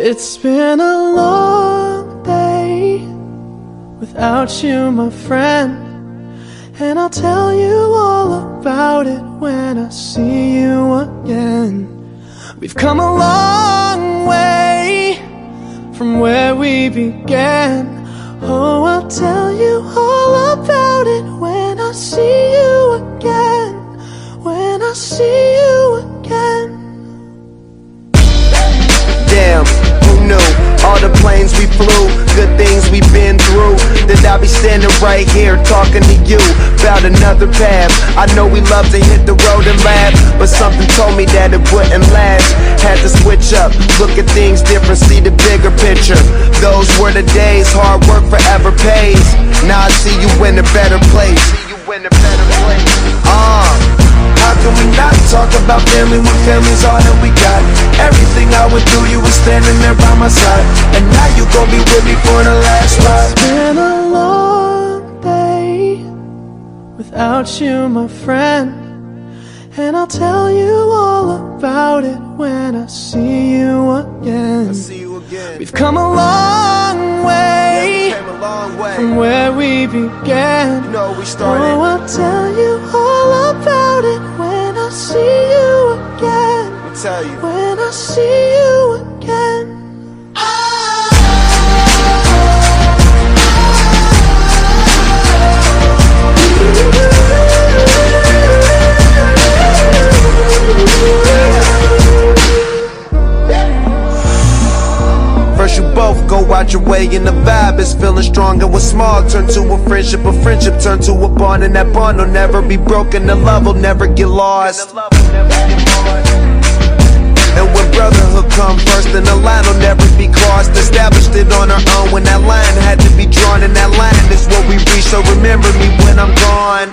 It's been a long day without you, my friend, and I'll tell you all about it when I see you again. We've come a long way from where we began. Oh, I'll tell you all about it when I see you again. When I see you again. Damn, who knew? All the planes we flew, good things we've been through, that I'll be standing right here talking to you about another path. I know we love to hit the road and laugh, but something told me that it wouldn't last. Had to switch up, look at things different, see the bigger picture. Those were the days, hard work forever pays. Now I see you in a better place. How can we not talk about family when family's all that we got? Everything I went through, you were standing there by my side, and now you gon' be with me for the last ride. It's been a long day without you, my friend, and I'll tell you all about it when I see you again. We've come a long way, from where we began. Oh, I'll tell you all about it when I see you again. When I see you again. First you both go out your way and the vibe is feeling strong, and what's small turn to a friendship turn to a bond, and that bond will never be broken, the love will never get lost. And when brotherhood come first, then the line will never be crossed. Established it on our own when that line had to be drawn, and that line is what we reach, so remember me when I'm gone.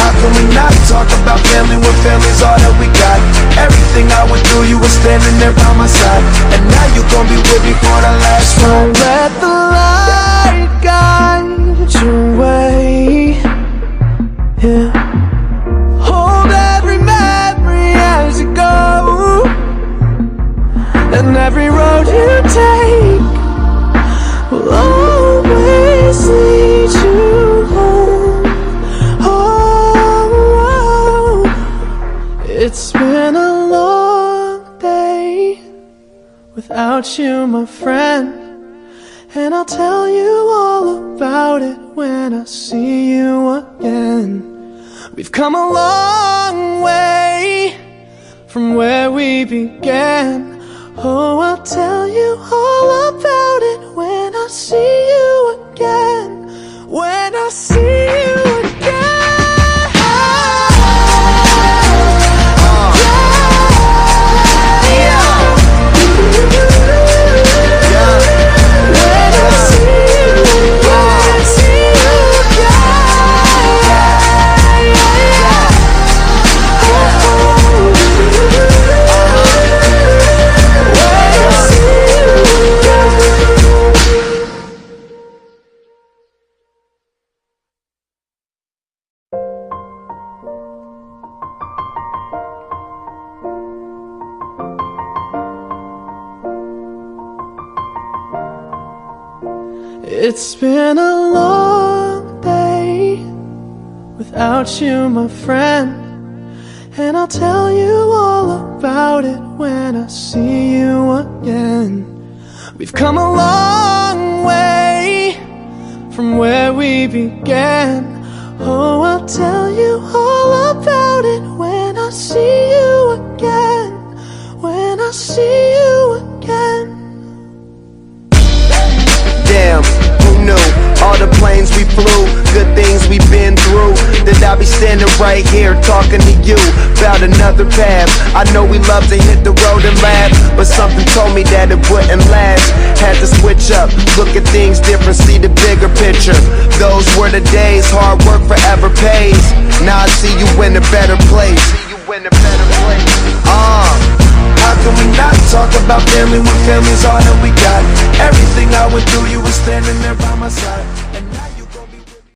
How can we not talk about family when family's all that we got? Everything I went through, you were standing there by my side, and now you gon' be with me for the last time. So let the light guide your way, yeah. Hold every memory as you go, and every road you take will always lead you home. It's been a long day without you, my friend, and I'll tell you all about it when I see you again. We've come a long way from where we began. Oh, I'll tell you all about it when I see you again. When I see you again. It's been a long day without you, my friend, and I'll tell you all about it when I see you again. We've come a long way from where we began. Oh, I'll tell you all about it when I see you again. When I see you again. Damn, who knew? All the planes we flew, good things we've been through, that I'll be standing right here talking to you about another path. I know we love to hit the road and laugh, but something told me that it wouldn't last. Had to switch up, look at things different, see the bigger picture. Those were the days, hard work forever pays. Now I see you in a better place. How can we not talk about family when family's all that we got? Everything I went through, you were standing there by my side.